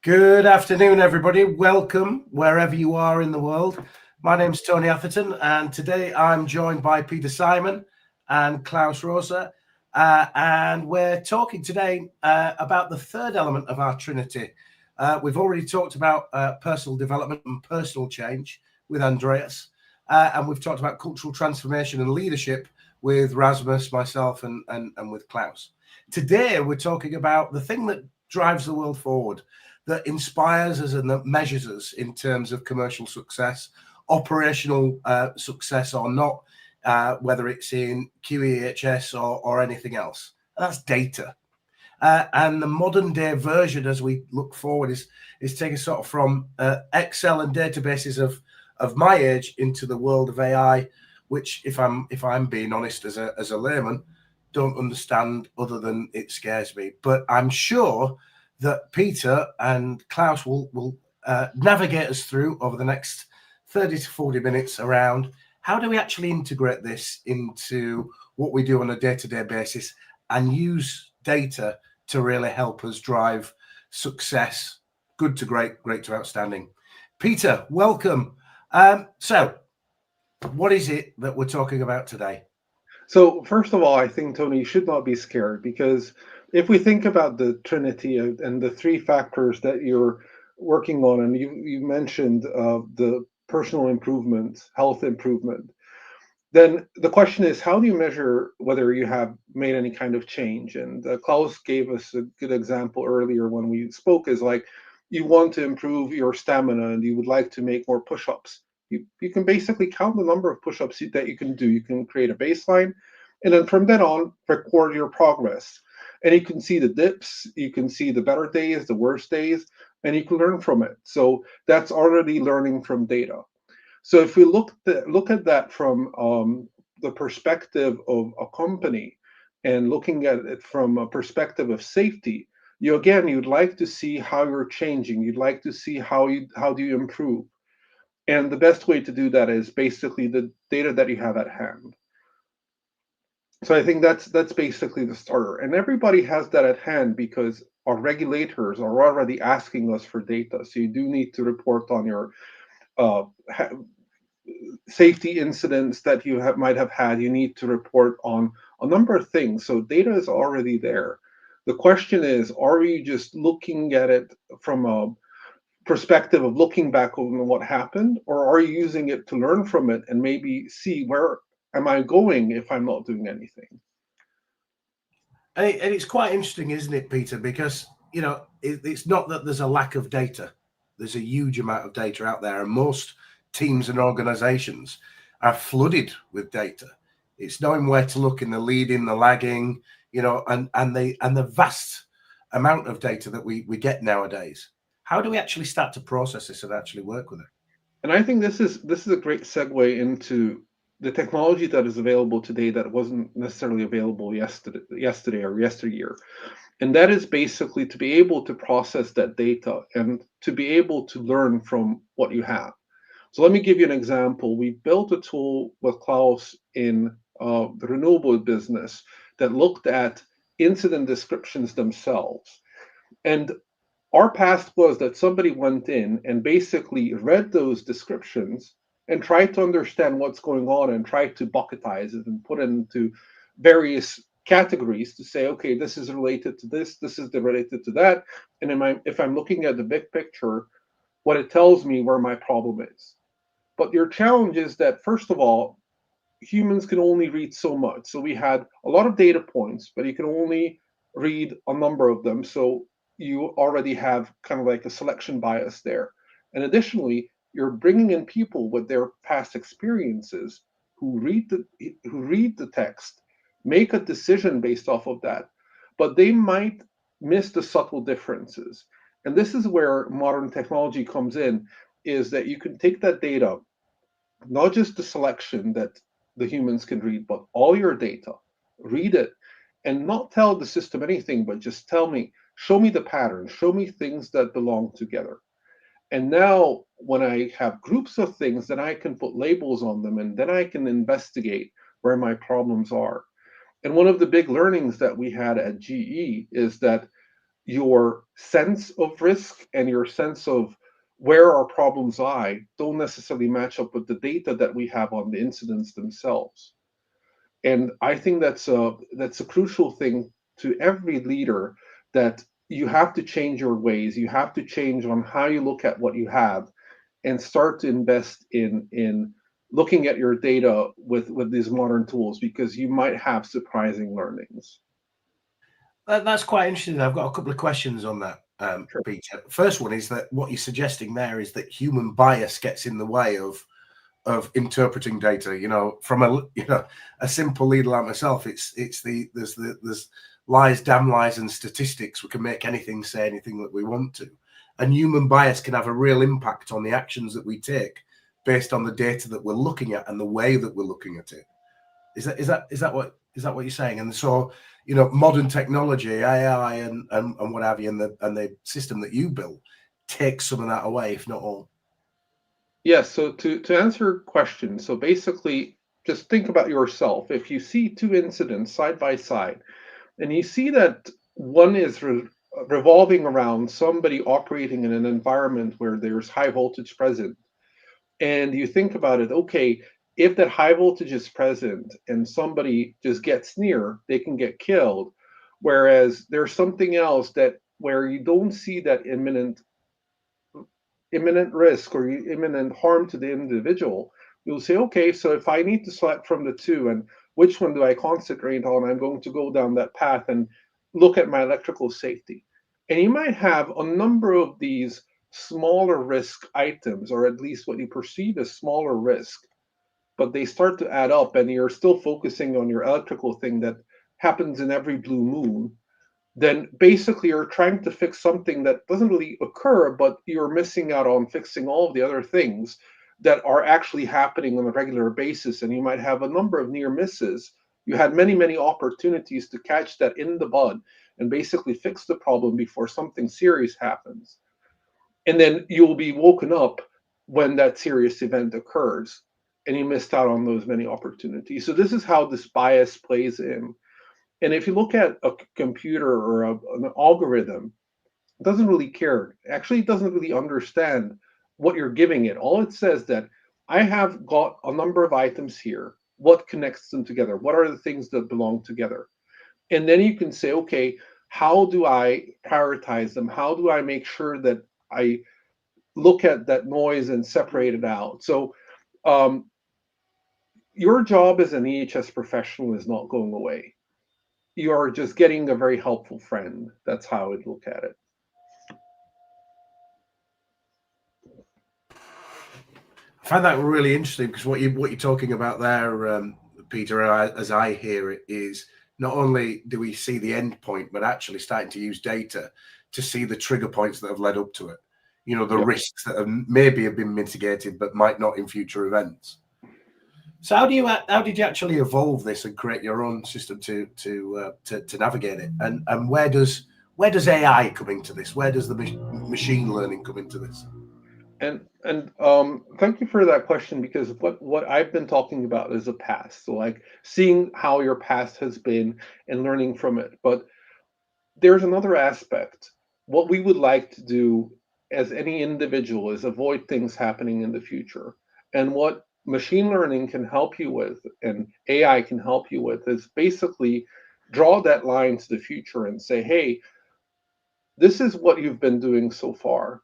Good afternoon, everybody. Welcome wherever you are in the world. My name's Tony Atherton, and today I'm joined by Peter Simon and Claus Rose. And we're talking today about the third element of our Trinity. We've already talked about personal development and personal change with Andreas, and we've talked about cultural transformation and leadership with Rasmus, myself, and with Claus. Today, we're talking about the thing that drives the world forward, that inspires us and that measures us in terms of commercial success, operational success or not, whether it's in QEHS or anything else. And that's data. And the modern day version, as we look forward, is taken sort of from Excel and databases of my age into the world of AI, which, if I'm being honest as a layman, don't understand other than it scares me. But I'm sure that Peter and Claus will navigate us through over the next 30 to 40 minutes around how do we actually integrate this into what we do on a day-to-day basis and use data to really help us drive success, good to great, great to outstanding. Peter, welcome. So what is it that we're talking about today? So, first of all, I think, Tony, you should not be scared because if we think about the Trinity and the three factors that you're working on, and you mentioned the personal improvement, health improvement, then the question is, how do you measure whether you have made any kind of change? And Klaus gave us a good example earlier when we spoke is like, you want to improve your stamina and you would like to make more push-ups. You can basically count the number of push-ups that you can do. You can create a baseline, and then from then on, record your progress. And you can see the dips, you can see the better days, the worst days, and you can learn from it. So that's already learning from data. So if we look at that from the perspective of a company and looking at it from a perspective of safety, you'd like to see how you're changing. You'd like to see how do you improve. And the best way to do that is basically the data that you have at hand. So I think that's basically the starter. And everybody has that at hand because our regulators are already asking us for data. So you do need to report on your uh, safety incidents that you might have had. You need to report on a number of things. So data is already there. The question is, are you just looking at it from a perspective of looking back on what happened, or are you using it to learn from it and maybe see where am I going if I'm not doing anything? And it's quite interesting, isn't it, Peter? Because, it's not that there's a lack of data. There's a huge amount of data out there, and most teams and organizations are flooded with data. It's knowing where to look in the leading, the lagging, and the vast amount of data that we get nowadays. How do we actually start to process this and actually work with it? And I think this is a great segue into the technology that is available today that wasn't necessarily available yesterday or yesteryear. And that is basically to be able to process that data and to be able to learn from what you have. So let me give you an example. We built a tool with Klaus in the renewable business that looked at incident descriptions themselves. And our past was that somebody went in and basically read those descriptions and tried to understand what's going on and tried to bucketize it and put it into various categories to say, okay, this is related to this is related to that. And if I'm looking at the big picture, what it tells me where my problem is. But your challenge is that, first of all, humans can only read so much. So we had a lot of data points, but you can only read a number of them. So you already have kind of like a selection bias there. And additionally, you're bringing in people with their past experiences who read the text, make a decision based off of that, but they might miss the subtle differences. And this is where modern technology comes in, is that you can take that data, not just the selection that the humans can read, but all your data, read it, and not tell the system anything, but just show me the pattern, show me things that belong together. And now, when I have groups of things, then I can put labels on them and then I can investigate where my problems are. And one of the big learnings that we had at GE is that your sense of risk and your sense of where our problems lie don't necessarily match up with the data that we have on the incidents themselves. And I think that's a crucial thing to every leader, that you have to change your ways. You have to change on how you look at what you have, and start to invest in looking at your data with these modern tools, because you might have surprising learnings. That's quite interesting. I've got a couple of questions on that, Sure. Peter. First one is that what you're suggesting there is that human bias gets in the way of interpreting data. From a simple leader like myself, there's lies, damn lies, and statistics. We can make anything say anything that we want to, and human bias can have a real impact on the actions that we take based on the data that we're looking at and the way that we're looking at it. Is that what you're saying? And so, modern technology, AI, and what have you, and the system that you built takes some of that away, if not all. Yes, so to answer your question, so basically just think about yourself. If you see two incidents side by side, and you see that one is revolving around somebody operating in an environment where there's high voltage present, and you think about it, okay, if that high voltage is present and somebody just gets near, they can get killed. Whereas there's something else that where you don't see that imminent risk or imminent harm to the individual, you'll say, okay, so if I need to select from the two and which one do I concentrate on, I'm going to go down that path and look at my electrical safety. And you might have a number of these smaller risk items, or at least what you perceive as smaller risk, but they start to add up, and you're still focusing on your electrical thing that happens in every blue moon. Then basically you're trying to fix something that doesn't really occur, but you're missing out on fixing all of the other things that are actually happening on a regular basis. And you might have a number of near misses. You had many, many opportunities to catch that in the bud and basically fix the problem before something serious happens. And then you'll be woken up when that serious event occurs, and you missed out on those many opportunities. So this is how this bias plays in. And if you look at a computer or an algorithm, it doesn't really care. Actually, it doesn't really understand what you're giving it. All it says that I have got a number of items here. What connects them together? What are the things that belong together? And then you can say, okay, how do I prioritize them? How do I make sure that I look at that noise and separate it out? So um, your job as an EHS professional is not going away. You're just getting a very helpful friend. That's how I would look at it. I find that really interesting, because what you're talking about there, Peter, as I hear it, is not only do we see the end point, but actually starting to use data to see the trigger points that have led up to it. The Yep. risks that maybe have been mitigated, but might not in future events. So how did you actually evolve this and create your own system to navigate it? And where does AI come into this? Where does the machine learning come into this? And thank you for that question, because what I've been talking about is the past. So like seeing how your past has been and learning from it. But there's another aspect. What we would like to do as any individual is avoid things happening in the future. And what machine learning can help you with, and AI can help you with, is basically draw that line to the future and say, hey, this is what you've been doing so far.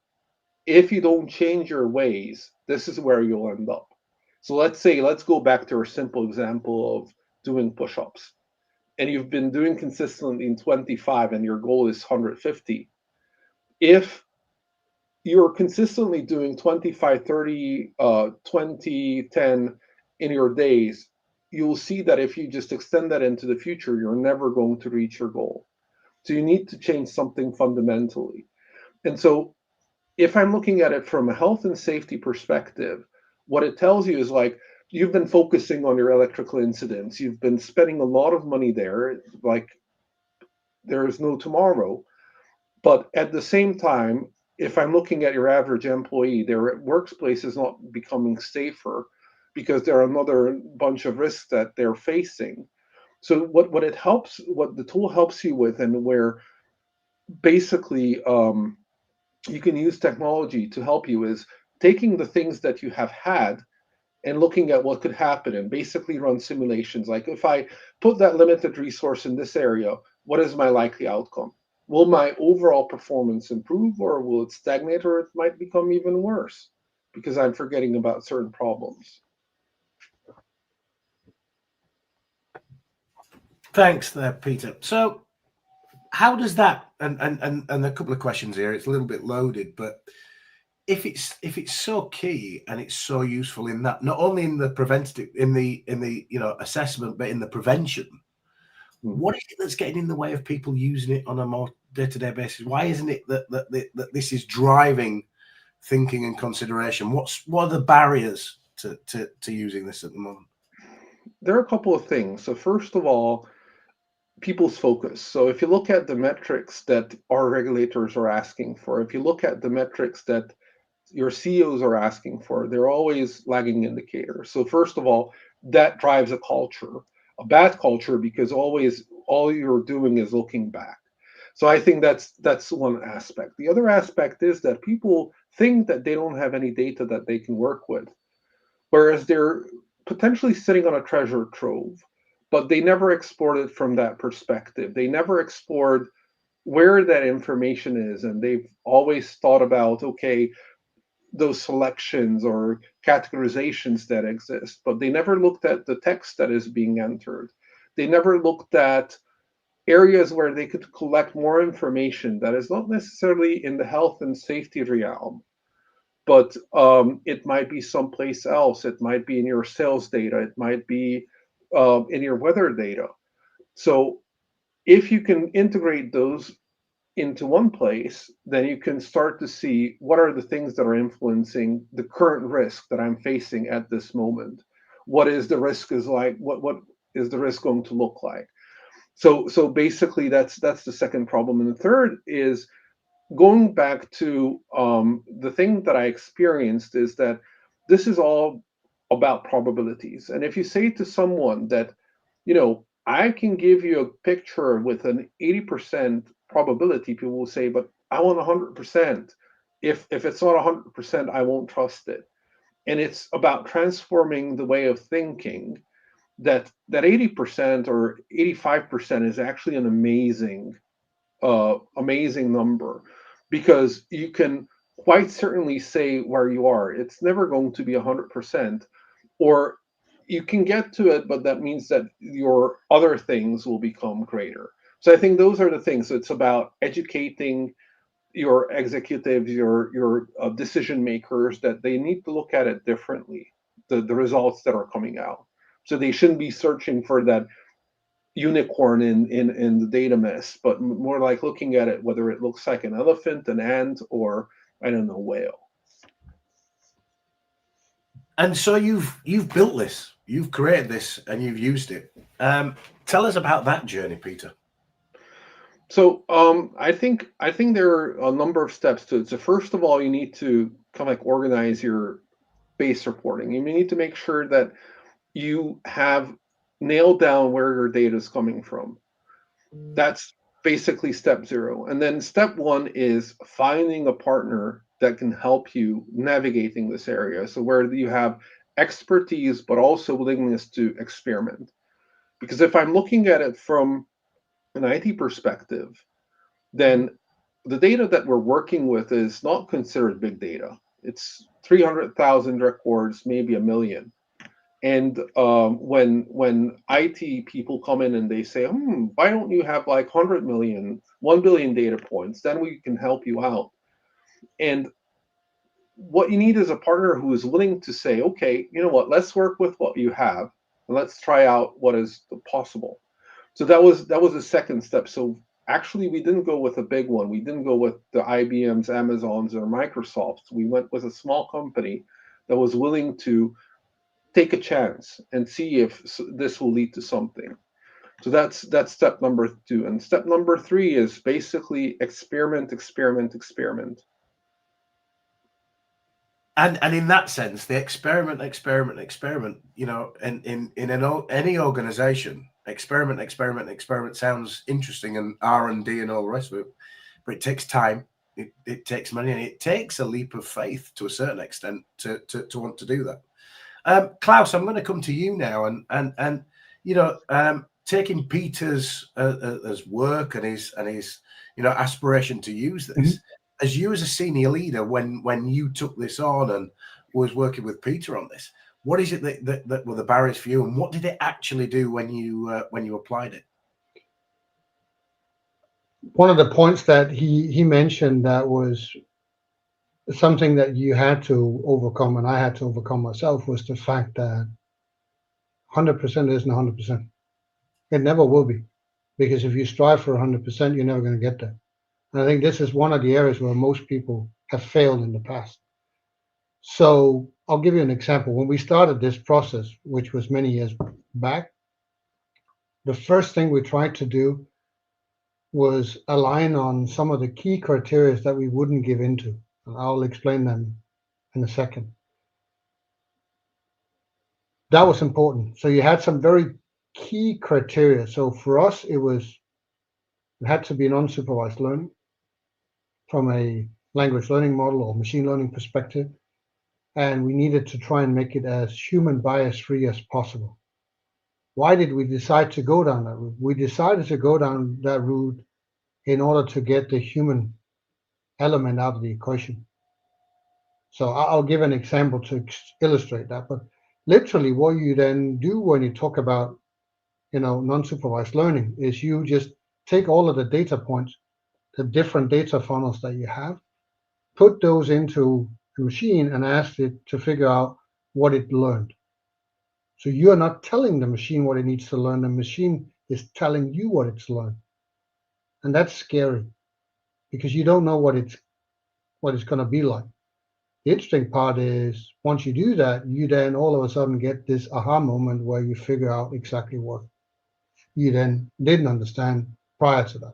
If you don't change your ways, this is where you'll end up. So let's go back to our simple example of doing push-ups. And you've been doing consistently in 25 and your goal is 150. If you're consistently doing 25, 30, 20, 10 in your days, you'll see that if you just extend that into the future, you're never going to reach your goal. So you need to change something fundamentally. And so if I'm looking at it from a health and safety perspective, what it tells you is like you've been focusing on your electrical incidents, you've been spending a lot of money there, like there is no tomorrow. But at the same time, if I'm looking at your average employee, their workplace is not becoming safer because there are another bunch of risks that they're facing. So what the tool helps you with, and where basically you can use technology to help you is taking the things that you have had and looking at what could happen and basically run simulations. Like if I put that limited resource in this area, what is my likely outcome? Will my overall performance improve or will it stagnate or it might become even worse because I'm forgetting about certain problems? Thanks there, Peter. So how does that, and a couple of questions here, it's a little bit loaded, but if it's so key and it's so useful in that, not only in the preventative, in the assessment, but in the prevention, what is it that's getting in the way of people using it on a more day-to-day basis? Why isn't it that this is driving thinking and consideration? What are the barriers to using this at the moment? There are a couple of things. So first of all, people's focus. So if you look at the metrics that our regulators are asking for, if you look at the metrics that your CEOs are asking for, they're always lagging indicators. So first of all, that drives a bad culture, because always all you're doing is looking back. So I think that's one aspect. The other aspect is that people think that they don't have any data that they can work with, whereas they're potentially sitting on a treasure trove, but they never explored it from that perspective. They never explored where that information is, and they've always thought about, okay, those selections or categorizations that exist, but they never looked at the text that is being entered. They never looked at areas where they could collect more information that is not necessarily in the health and safety realm, but it might be someplace else. It might be in your sales data. It might be in your weather data. So if you can integrate those into one place, then you can start to see what are the things that are influencing the current risk that I'm facing at this moment. What is the risk is like? What is the risk going to look like? So basically, that's the second problem, and the third is going back to the thing that I experienced is that this is all about probabilities. And if you say to someone that, I can give you a picture with an 80% probability, people will say, but I want 100%. If it's not 100%, I won't trust it. And it's about transforming the way of thinking, that 80% or 85% is actually an amazing number, because you can quite certainly say where you are. It's never going to be 100%, or you can get to it, but that means that your other things will become greater. So I think those are the things. It's about educating your executives, your decision makers, that they need to look at it differently, the results that are coming out. So they shouldn't be searching for that unicorn in the data mess, but more like looking at it whether it looks like an elephant, an ant, or I don't know, whale. And so you've built this, you've created this, and you've used it. Tell us about that journey, Peter. So I think there are a number of steps to it. So first of all, you need to kind of like organize your base reporting. You need to make sure that you have nailed down where your data is coming from. That's basically step zero. And then step one is finding a partner that can help you navigating this area. So where you have expertise, but also willingness to experiment. Because if I'm looking at it from an IT perspective, then the data that we're working with is not considered big data. It's 300,000 records, maybe a million. And when IT people come in and they say, why don't you have like 100 million, 1 billion data points? Then we can help you out. And what you need is a partner who is willing to say, okay, you know what, let's work with what you have and let's try out what is possible. So that was the second step. So actually, we didn't go with a big one. We didn't go with the IBMs, Amazons, or Microsofts. We went with a small company that was willing to take a chance and see if this will lead to something. So that's step number two. And step number three is basically experiment, experiment, experiment. And in that sense, the experiment, any organization, experiment sounds interesting, and R&D and all the rest of it. but it takes time. It takes money, and it takes a leap of faith to a certain extent to want to do that. Klaus, I'm going to come to you now, and taking Peter's as work and his aspiration to use this, as you as a senior leader, when you took this on and was working with Peter on this, what is it that were the barriers for you, and what did it actually do when you applied it? One of the points that he mentioned that was something that you had to overcome, and I had to overcome myself, was the fact that 100% isn't 100%. It never will be, because if you strive for 100%, you're never going to get there. And I think this is one of the areas where most people have failed in the past. So I'll give you an example. When we started this process, which was many years back, the first thing we tried to do was align on some of the key criteria that we wouldn't give into. And I'll explain them in a second. That was important. So you had some very key criteria. So for us, it had to be non-supervised learning from a language learning model or machine learning perspective. And we needed to try and make it as human bias free as possible. Why did we decide to go down that route? We decided to go down that route in order to get the human element out of the equation. So I'll give an example to illustrate that. But literally what you then do when you talk about non-supervised learning is you just take all of the data points, the different data funnels that you have, put those into a machine and ask it to figure out what it learned. So you're not telling the machine what it needs to learn. The machine is telling you what it's learned. And that's scary because you don't know what it's going to be like. The interesting part is once you do that, you then all of a sudden get this aha moment where you figure out exactly what you then didn't understand prior to that.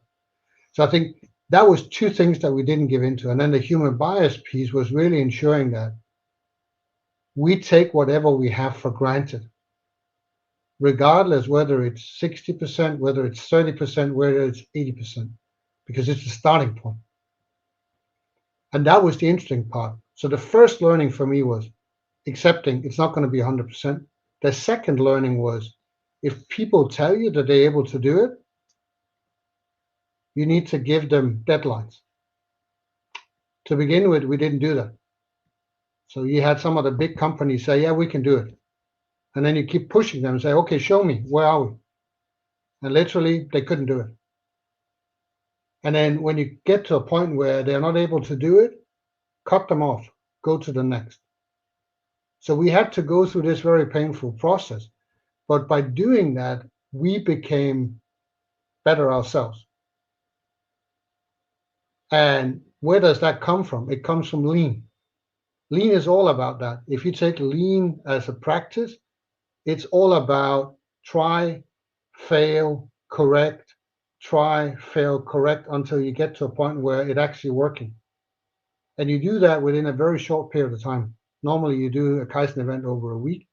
So I think that was two things that we didn't give into. And then the human bias piece was really ensuring that we take whatever we have for granted, regardless whether it's 60%, whether it's 30%, whether it's 80%, because it's a starting point. And that was the interesting part. So the first learning for me was accepting it's not going to be 100%. The second learning was if people tell you that they're able to do it, you need to give them deadlines. To begin with, we didn't do that. So you had some of the big companies say, yeah, we can do it. And then you keep pushing them and say, okay, show me, where are we? And literally, they couldn't do it. And then when you get to a point where they're not able to do it, cut them off, go to the next. So we had to go through this very painful process. But by doing that, we became better ourselves. And where does that come from? It comes from lean. Lean is all about that. If you take lean as a practice, it's all about try, fail, correct, try, fail, correct until you get to a point where it's actually working. And you do that within a very short period of time. Normally you do a Kaizen event over a week.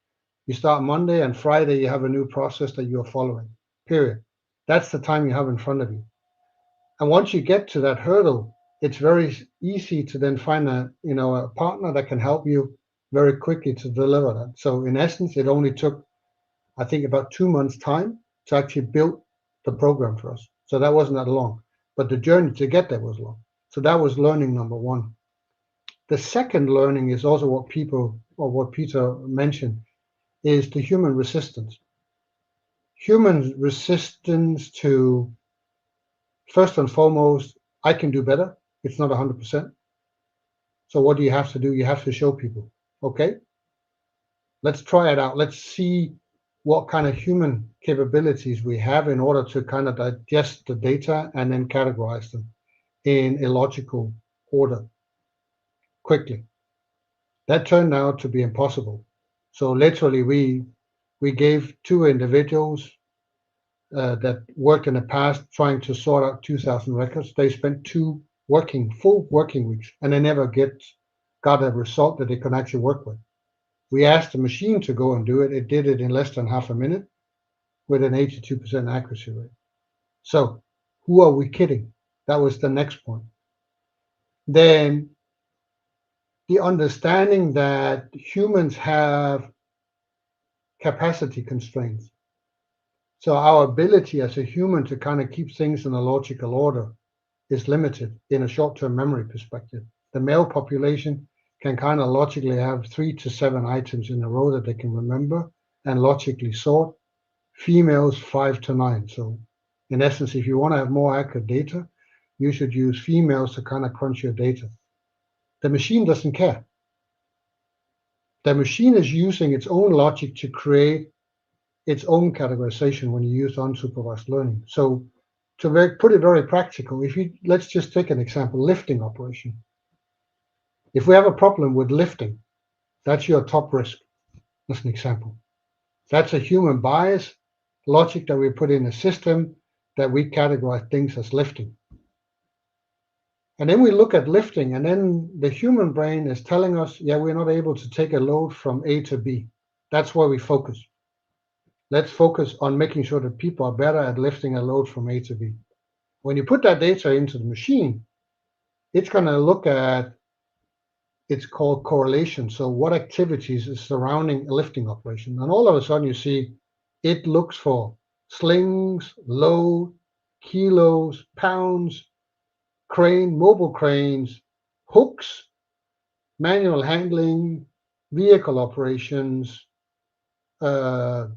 You start Monday and Friday, you have a new process that you're following, period. That's the time you have in front of you. And once you get to that hurdle, it's very easy to then find a partner that can help you very quickly to deliver that. So in essence, it only took, I think, about 2 months' time to actually build the program for us. So that wasn't that long, but the journey to get there was long. So that was learning number one. The second learning is also what Peter mentioned, is the human resistance. Human resistance to, first and foremost, I can do better. It's not 100%. So what do you have to do? You have to show people, okay, let's try it out. Let's see what kind of human capabilities we have in order to kind of digest the data and then categorize them in a logical order quickly. That turned out to be impossible. So literally we gave two individuals that worked in the past trying to sort out 2,000 records. They spent full working weeks, and they never got a result that they could actually work with. We asked the machine to go and do it. It did it in less than half a minute with an 82% accuracy rate. So who are we kidding? That was the next point. Then the understanding that humans have capacity constraints. So our ability as a human to kind of keep things in a logical order is limited in a short-term memory perspective. The male population can kind of logically have 3 to 7 items in a row that they can remember and logically sort. Females 5 to 9. So in essence, if you want to have more accurate data, you should use females to kind of crunch your data. The machine doesn't care. The machine is using its own logic to create its own categorization when you use unsupervised learning. So to put it very practical, let's just take an example, lifting operation. If we have a problem with lifting, that's your top risk. That's an example. That's a human bias logic that we put in a system that we categorize things as lifting. And then we look at lifting, and then the human brain is telling us, yeah, we're not able to take a load from A to B. That's where we focus. Let's focus on making sure that people are better at lifting a load from A to B. When you put that data into the machine, it's going to look at, it's called correlation. So what activities is surrounding a lifting operation? And all of a sudden you see it looks for slings, load, kilos, pounds, crane, mobile cranes, hooks, manual handling, vehicle operations, cut,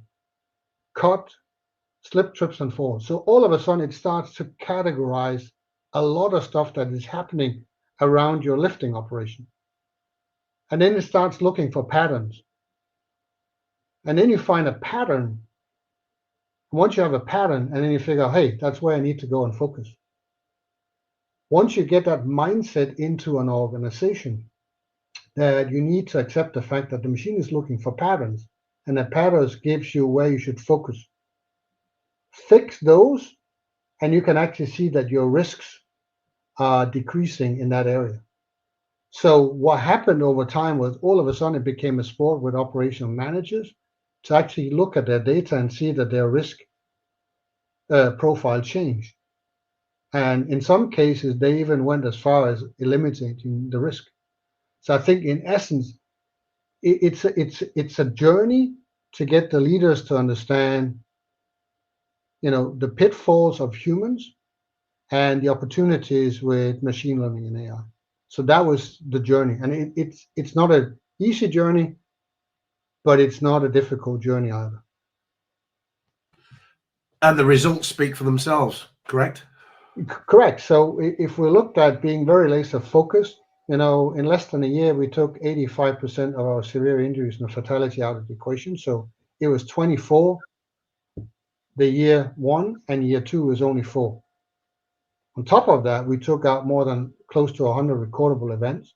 slip, trips, and falls. So all of a sudden it starts to categorize a lot of stuff that is happening around your lifting operation. And then it starts looking for patterns. And then you find a pattern. Once you have a pattern, and then you figure out, hey, that's where I need to go and focus. Once you get that mindset into an organization, that you need to accept the fact that the machine is looking for patterns, and the patterns gives you where you should focus. Fix those, and you can actually see that your risks are decreasing in that area. So what happened over time was all of a sudden it became a sport with operational managers to actually look at their data and see that their risk profile changed. And in some cases, they even went as far as eliminating the risk. So I think in essence, it's a journey to get the leaders to understand, the pitfalls of humans and the opportunities with machine learning and AI. So that was the journey, and it's not an easy journey, but it's not a difficult journey either. And the results speak for themselves, correct? Correct. So if we looked at being very laser focused, in less than a year, we took 85% of our severe injuries and fatality out of the equation. So it was 24 the year one, and year two was only 4. On top of that, we took out more than close to 100 recordable events.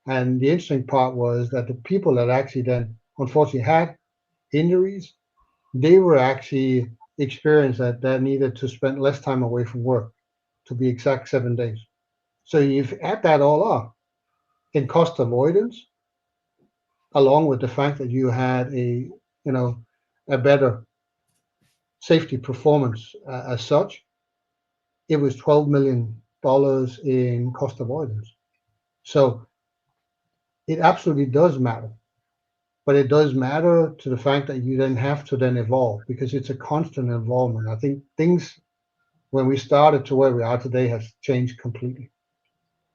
And the interesting part was that the people that actually then unfortunately had injuries, they were actually experienced that they needed to spend less time away from work, to be exact 7 days. So you add that all up in cost avoidance, along with the fact that you had a better safety performance as such, it was $12 million in cost avoidance. So it absolutely does matter. But it does matter to the fact that you then have to then evolve, because it's a constant involvement. I think things, when we started to where we are today, has changed completely.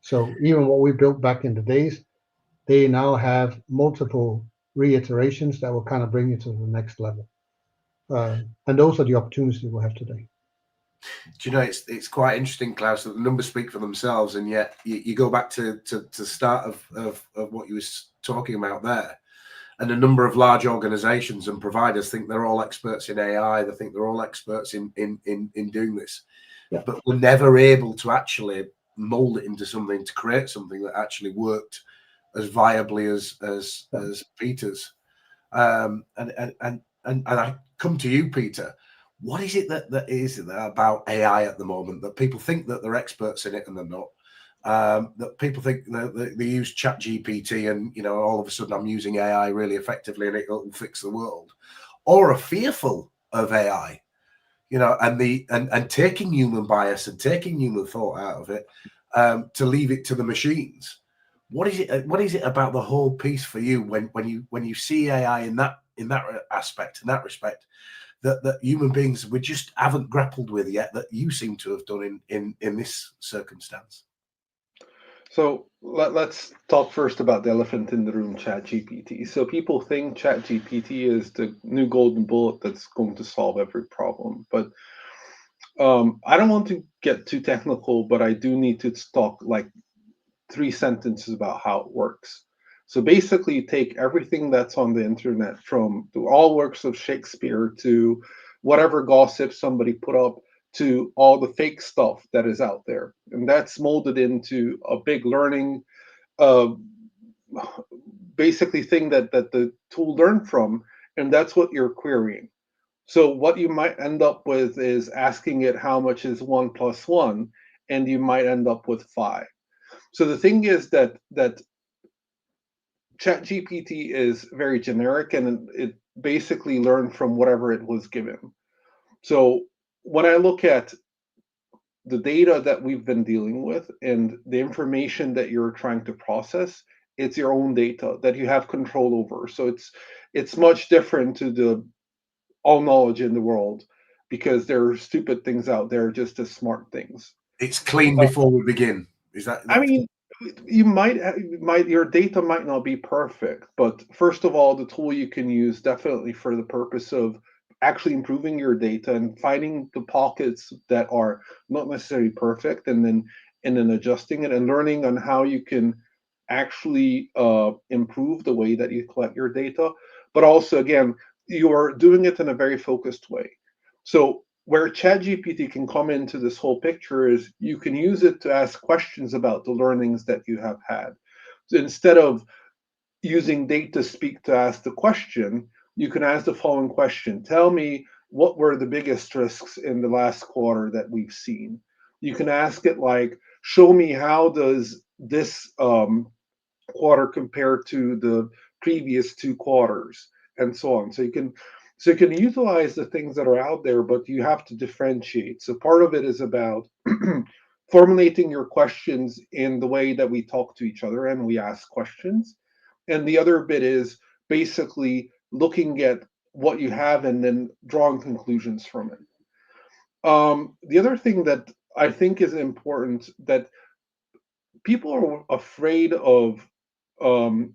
So even what we built back in the days, they now have multiple reiterations that will kind of bring you to the next level. And those are the opportunities we have today. Do you know, it's quite interesting, Klaus, that the numbers speak for themselves, and yet you go back to the start of what you were talking about there. And a number of large organizations and providers think they're all experts in AI. They think they're all experts in doing this. Yeah. But we're never able to actually mold it into something, to create something that actually worked as viably as Peter's. And I come to you, Peter. What is it that is about AI at the moment that people think that they're experts in it and they're not? That people think that they use ChatGPT and all of a sudden I'm using AI really effectively and it will fix the world, or are fearful of AI. and taking human bias and taking human thought out of it, to leave it to the machines. What is it about the whole piece for you when you see AI in that aspect, in that respect, that human beings we just haven't grappled with yet, that you seem to have done in this circumstance? So let's talk first about the elephant in the room, ChatGPT. So people think ChatGPT is the new golden bullet that's going to solve every problem. But I don't want to get too technical, but I do need to talk like 3 sentences about how it works. So basically, you take everything that's on the internet, from all works of Shakespeare to whatever gossip somebody put up to all the fake stuff that is out there, and that's molded into a big learning, uh, basically thing that the tool learned from, and that's what you're querying. So what you might end up with is asking it how much is 1 plus 1, and you might end up with 5. So the thing is that ChatGPT is very generic, and it basically learned from whatever it was given. So when I look at the data that we've been dealing with and the information that you're trying to process, it's your own data that you have control over. So it's much different to the all knowledge in the world, because there are stupid things out there just as smart things. It's clean before we begin. Is that? I mean, your data might not be perfect, but first of all, the tool you can use definitely for the purpose of actually improving your data and finding the pockets that are not necessarily perfect, and then adjusting it and learning on how you can actually improve the way that you collect your data. But also, again, you're doing it in a very focused way. So where ChatGPT can come into this whole picture is you can use it to ask questions about the learnings that you have had. So instead of using data speak to ask the question, you can ask the following question: tell me what were the biggest risks in the last quarter that we've seen. You can ask it like, show me how does this quarter compare to the previous 2 quarters, and so on. So you can utilize the things that are out there, but you have to differentiate. So part of it is about formulating your questions in the way that we talk to each other and we ask questions. And the other bit is basically looking at what you have and then drawing conclusions from it. The other thing that I think is important, that people are afraid of um,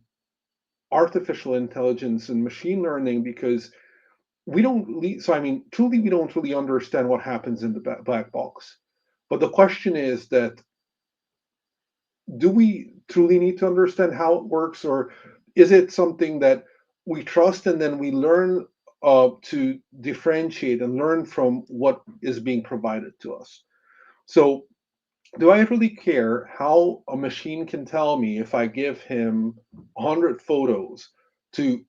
artificial intelligence and machine learning, because we don't so I mean, truly, we don't really understand what happens in the black box. But the question is that, do we truly need to understand how it works, or is it something that we trust and then we learn to differentiate and learn from what is being provided to us? So do I really care how a machine can tell me, if I give him 100 photos, to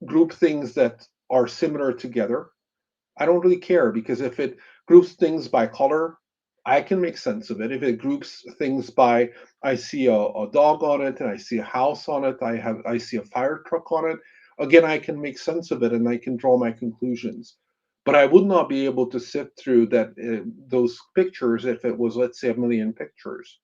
group things that are similar together? I don't really care, because if it groups things by color, I can make sense of it. If it groups things by, I see a dog on it and I see a house on it, I see a fire truck on it, again, I can make sense of it and I can draw my conclusions. But I would not be able to sift through those pictures if it was, let's say, a million pictures.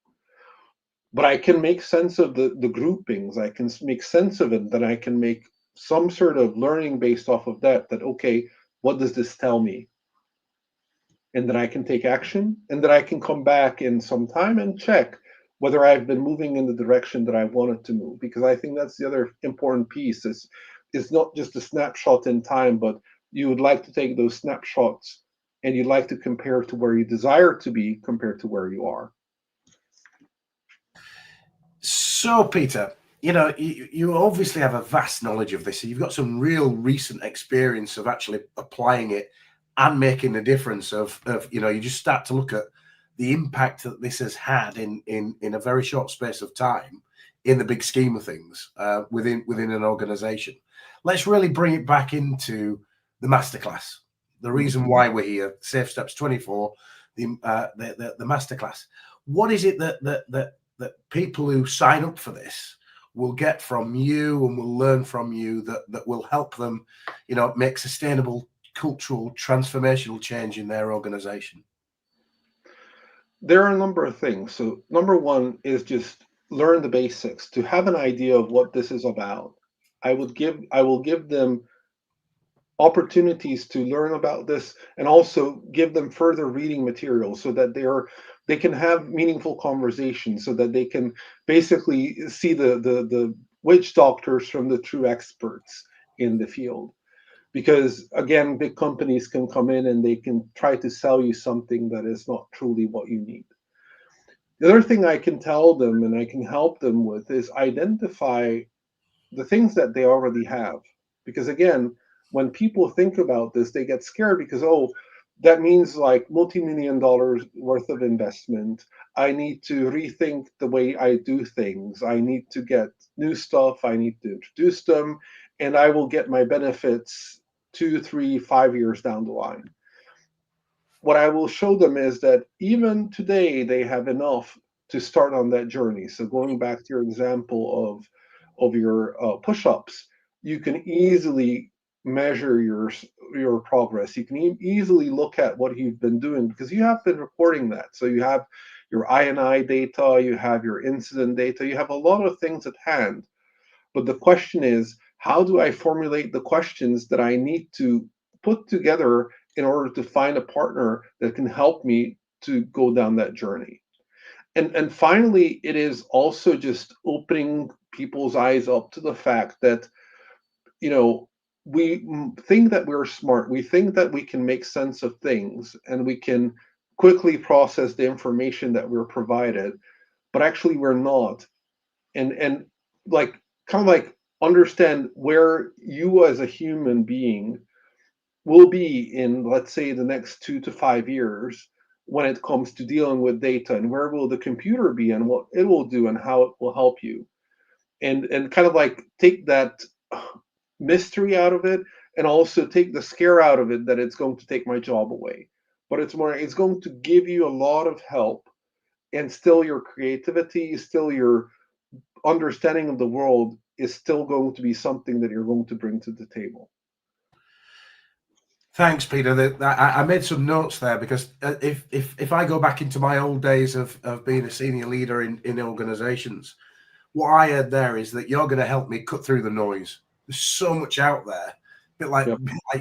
But I can make sense of the groupings. I can make sense of it. Then I can make some sort of learning based off of that, okay, what does this tell me? And then I can take action, and then I can come back in some time and check whether I've been moving in the direction that I wanted to move. Because I think that's the other important piece, is it's not just a snapshot in time, but you would like to take those snapshots and you'd like to compare to where you desire to be compared to where you are. So, Peter, you obviously have a vast knowledge of this. You've got some real recent experience of actually applying it and making a difference. You just start to look at the impact that this has had in a very short space of time in the big scheme of things within an organization. Let's really bring it back into the masterclass. The reason why we're here, SafeSteps24, the masterclass. What is it that people who sign up for this will get from you and will learn from you that will help them, make sustainable cultural transformational change in their organization? There are a number of things. So number one is just learn the basics. To have an idea of what this is about, I will give them opportunities to learn about this, and also give them further reading materials so that they can have meaningful conversations, so that they can basically see the witch doctors from the true experts in the field. Because again, big companies can come in and they can try to sell you something that is not truly what you need. The other thing I can tell them and I can help them with is identify the things that they already have. Because again, when people think about this, they get scared because, oh, that means like multi-million dollars worth of investment. I need to rethink the way I do things. I need to get new stuff. I need to introduce them, and I will get my benefits 2, 3, 5 years down the line. What I will show them is that even today they have enough to start on that journey. So going back to your example of your push-ups, you can easily measure your progress. You can easily look at what you've been doing because you have been recording that. So you have your INI data, you have your incident data, you have a lot of things at hand. But the question is, how do I formulate the questions that I need to put together in order to find a partner that can help me to go down that journey? And finally, it is also just opening people's eyes up to the fact that, you know, we think that we're smart. We think that we can make sense of things and we can quickly process the information that we're provided, but actually we're not. And like kind of like understand where you as a human being will be in, let's say, the next 2 to 5 years when it comes to dealing with data, and where will the computer be and what it will do and how it will help you, and kind of like take that mystery out of it, and also take the scare out of it that it's going to take my job away. But it's going to give you a lot of help, and still your creativity, still your understanding of the world is still going to be something that you're going to bring to the table. Thanks, Peter. I made some notes there because if I go back into my old days of being a senior leader in organizations, what I heard there is that you're going to help me cut through the noise. There's so much out there, a bit like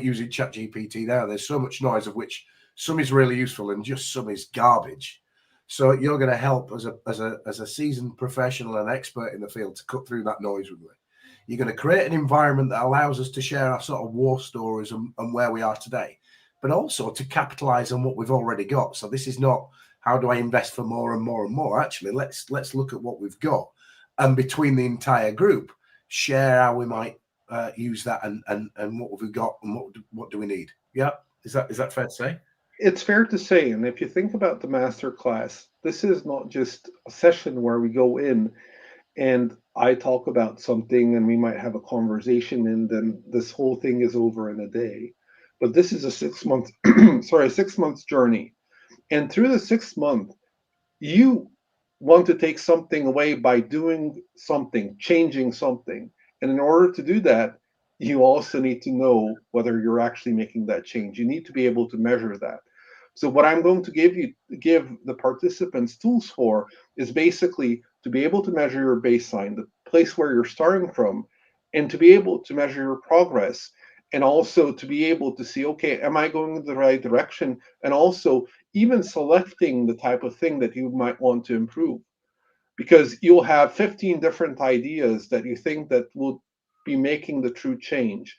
using ChatGPT now. There's so much noise, of which some is really useful and just some is garbage. So you're going to help as a seasoned professional and expert in the field to cut through that noise with me. You're going to create an environment that allows us to share our sort of war stories and where we are today, but also to capitalize on what we've already got. So this is not how do I invest for more and more and more. Actually, let's look at what we've got, and between the entire group, share how we might use that and what have we got and what do we need. Yeah, is that fair to say? It's fair to say, and if you think about the masterclass, this is not just a session where we go in and I talk about something and we might have a conversation and then this whole thing is over in a day. But this is a 6 month, sorry, 6 months journey. And through the 6 month, you want to take something away by doing something, changing something. And in order to do that, you also need to know whether you're actually making that change. You need to be able to measure that. So what I'm going to give the participants tools for is basically to be able to measure your baseline, the place where you're starting from, and to be able to measure your progress, and also to be able to see, okay, am I going in the right direction? And also even selecting the type of thing that you might want to improve. Because you'll have 15 different ideas that you think that will be making the true change.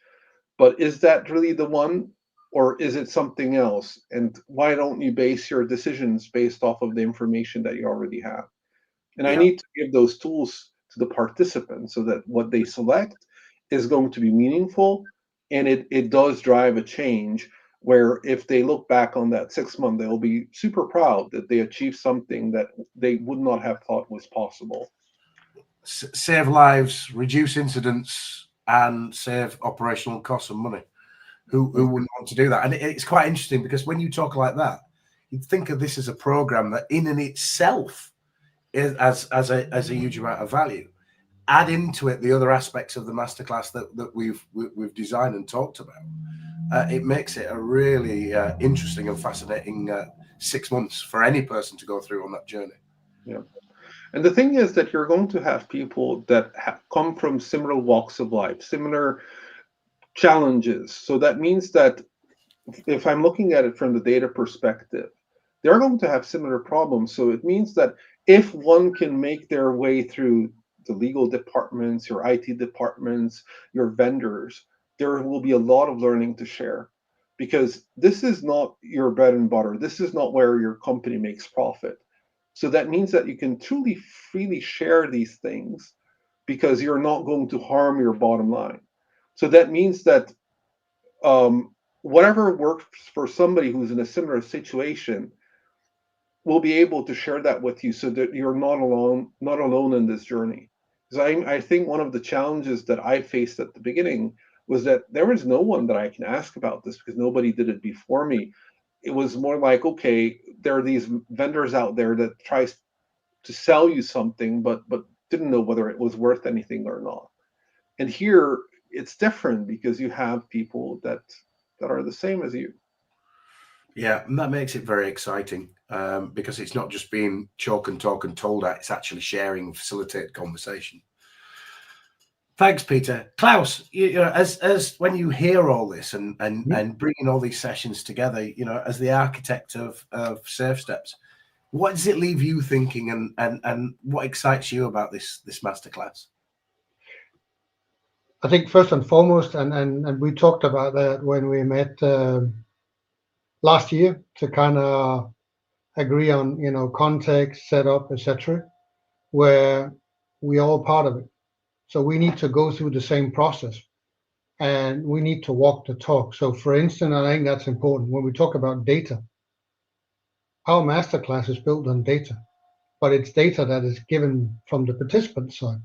But is that really the one? Or is it something else? And why don't you base your decisions based off of the information that you already have? And I need to give those tools to the participants so that what they select is going to be meaningful, and it does drive a change where if they look back on that 6 month, they'll be super proud that they achieved something that they would not have thought was possible. Save lives, reduce incidents, and save operational costs and money. Who wouldn't want to do that? And it's quite interesting because when you talk like that, you'd think of this as a program that in and itself is as a huge amount of value. Add into it the other aspects of the masterclass that we've designed and talked about, it makes it a really interesting and fascinating 6 months for any person to go through on that journey. Yeah. And the thing is that you're going to have people that come from similar walks of life, similar challenges. So that means that if I'm looking at it from the data perspective, they're going to have similar problems. So it means that if one can make their way through the legal departments, your IT departments, your vendors, there will be a lot of learning to share, because this is not your bread and butter. This is not where your company makes profit. So that means that you can truly freely share these things because you're not going to harm your bottom line. So that means that whatever works for somebody who's in a similar situation will be able to share that with you, so that you're not alone in this journey. Because I think one of the challenges that I faced at the beginning was that there was no one that I can ask about this, because nobody did it before me. It was more like, okay, there are these vendors out there that tries to sell you something, but didn't know whether it was worth anything or not. And here it's different, because you have people that are the same as you. Yeah, and that makes it very exciting, because it's not just being chalk and talk and told at, it's actually sharing and facilitate conversation. Thanks, Peter. Klaus, you know, as when you hear all this and bringing all these sessions together, you know, as the architect of SafeSteps, what does it leave you thinking, and what excites you about this masterclass? I think first and foremost, and we talked about that when we met last year, to kind of agree on, you know, context, setup, etc., where we all part of it. So we need to go through the same process, and we need to walk the talk. So for instance, I think that's important when we talk about data. Our masterclass is built on data, but it's data that is given from the participant side.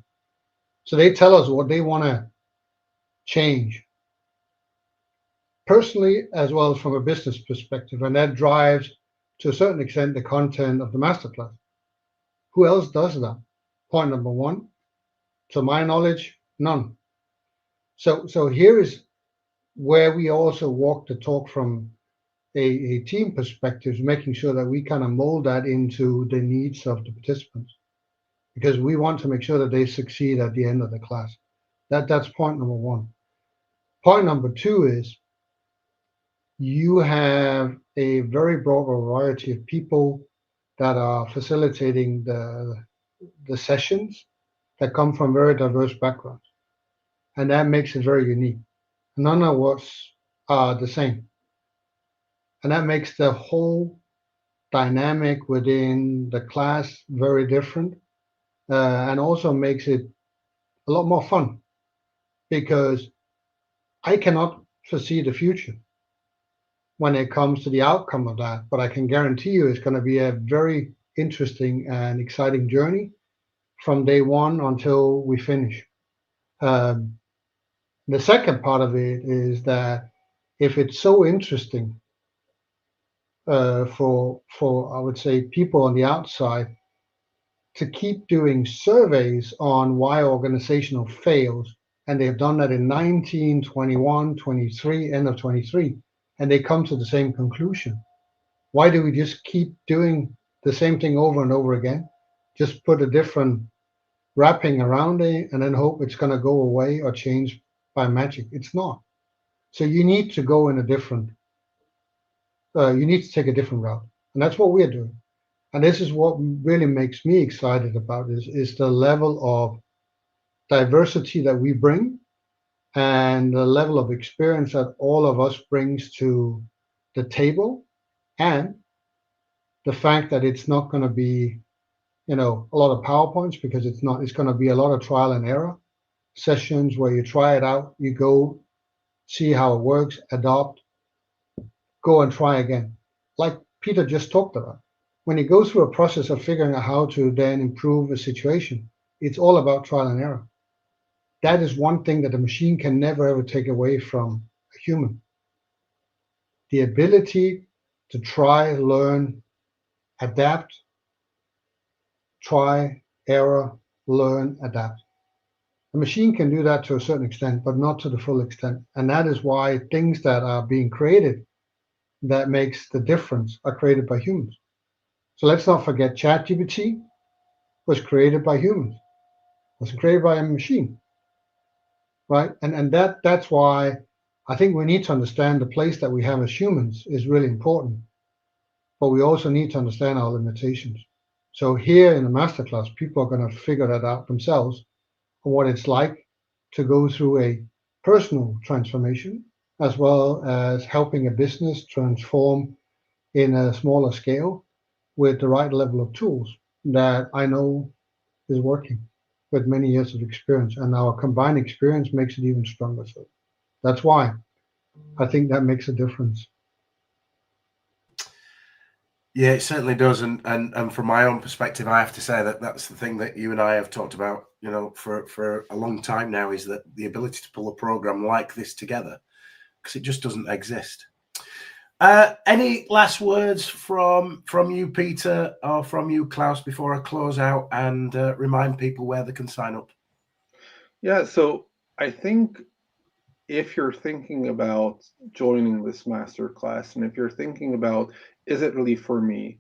So they tell us what they want to change personally as well as from a business perspective, and that drives to a certain extent the content of the masterclass. Who else does that? Point number one, to my knowledge, none. So here is where we also walk the talk from a team perspective, making sure that we kind of mold that into the needs of the participants, because we want to make sure that they succeed at the end of the class. That's point number one. Point number two is you have a very broad variety of people that are facilitating the sessions that come from very diverse backgrounds, and that makes it very unique. None of us are the same, and that makes the whole dynamic within the class very different, and also makes it a lot more fun, because I cannot foresee the future when it comes to the outcome of that, but I can guarantee you it's going to be a very interesting and exciting journey from day one until we finish. Um, the second part of it is that if it's so interesting for I would say people on the outside to keep doing surveys on why organizational fails, and they've done that in 19, 21, 23, end of 23, and they come to the same conclusion. Why do we just keep doing the same thing over and over again? Just put a different wrapping around it and then hope it's going to go away or change by magic. It's not. So you need to go in a different, you need to take a different route. And that's what we're doing. And this is what really makes me excited about is the level of diversity that we bring, and the level of experience that all of us brings to the table, and the fact that it's not going to be, you know, a lot of PowerPoints, because it's not. It's going to be a lot of trial and error sessions where you try it out, you go see how it works, adopt, go and try again. Like Peter just talked about, when you go through a process of figuring out how to then improve a situation, it's all about trial and error. That is one thing that the machine can never ever take away from a human. The ability to try, learn, adapt, try, error, learn, adapt. A machine can do that to a certain extent, but not to the full extent. And that is why things that are being created that makes the difference are created by humans. So let's not forget ChatGPT was created by humans. It wasn't created by a machine, right? And that's why I think we need to understand the place that we have as humans is really important, but we also need to understand our limitations. So here in the masterclass, people are going to figure that out themselves, what it's like to go through a personal transformation, as well as helping a business transform in a smaller scale with the right level of tools that I know is working with many years of experience. And our combined experience makes it even stronger. So that's why I think that makes a difference. Yeah, it certainly does. And from my own perspective, I have to say that that's the thing that you and I have talked about, for a long time now, is that the ability to pull a program like this together, because it just doesn't exist. Any last words from you, Peter, or from you, Klaus, before I close out and remind people where they can sign up? Yeah, so I think if you're thinking about joining this masterclass, and if you're thinking about, is it really for me?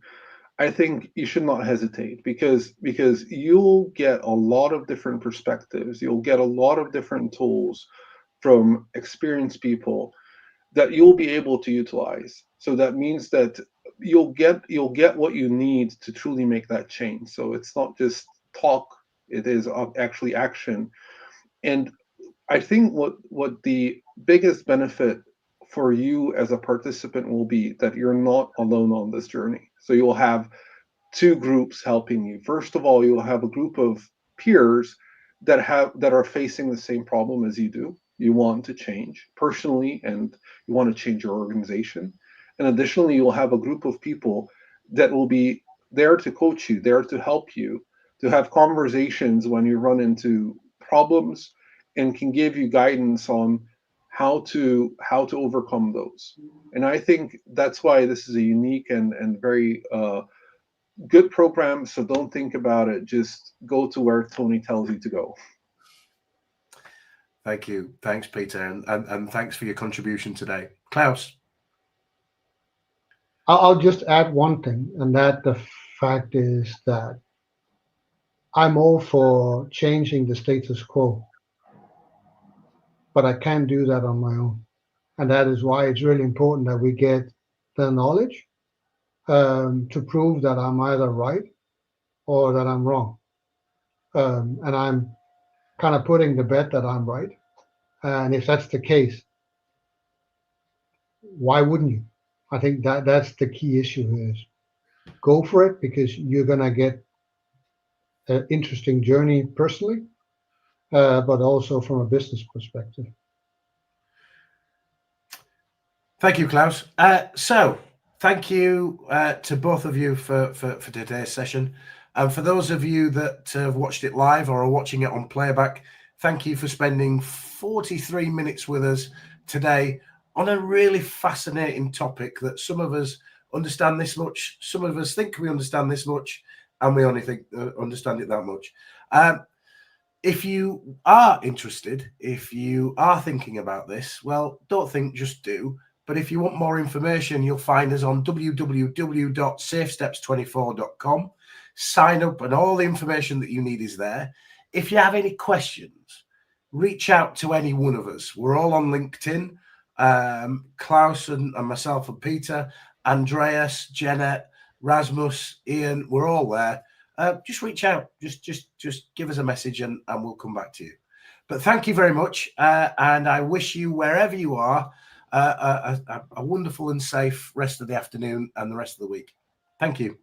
I think you should not hesitate, because you'll get a lot of different perspectives. You'll get a lot of different tools from experienced people that you'll be able to utilize. So that means that you'll get what you need to truly make that change. So it's not just talk, it is actually action. And I think what the biggest benefit for you as a participant will be that you're not alone on this journey. So you'll have two groups helping you. First of all, you'll have a group of peers that are facing the same problem as you do. You want to change personally, and you want to change your organization. And additionally, you'll have a group of people that will be there to coach you, there to help you, to have conversations when you run into problems, and can give you guidance on how to overcome those. And I think that's why this is a unique and very good program. So don't think about it. Just go to where Tony tells you to go. Thank you. Thanks, Peter. And thanks for your contribution today. Klaus? I'll just add one thing, and that the fact is that I'm all for changing the status quo, but I can't do that on my own. And that is why it's really important that we get the knowledge to prove that I'm either right or that I'm wrong. And I'm kind of putting the bet that I'm right. And if that's the case, why wouldn't you? I think that's the key issue here is go for it, because you're going to get an interesting journey personally, but also from a business perspective. Thank you, Klaus. So thank you to both of you for today's session. And for those of you that have watched it live or are watching it on playback, thank you for spending 43 minutes with us today on a really fascinating topic that some of us understand this much, some of us think we understand this much, and we only think understand it that much. If you are interested, if you are thinking about this, well, don't think, just do. But if you want more information, you'll find us on www.SafeSteps24.com. Sign up, and all the information that you need is there. If you have any questions, reach out to any one of us. We're all on LinkedIn. Klaus and myself and Peter, Andreas, Jeanette, Rasmus, Ian, we're all there. Just reach out, just give us a message, and we'll come back to you. But thank you very much, and I wish you, wherever you are, a wonderful and safe rest of the afternoon and the rest of the week. Thank you.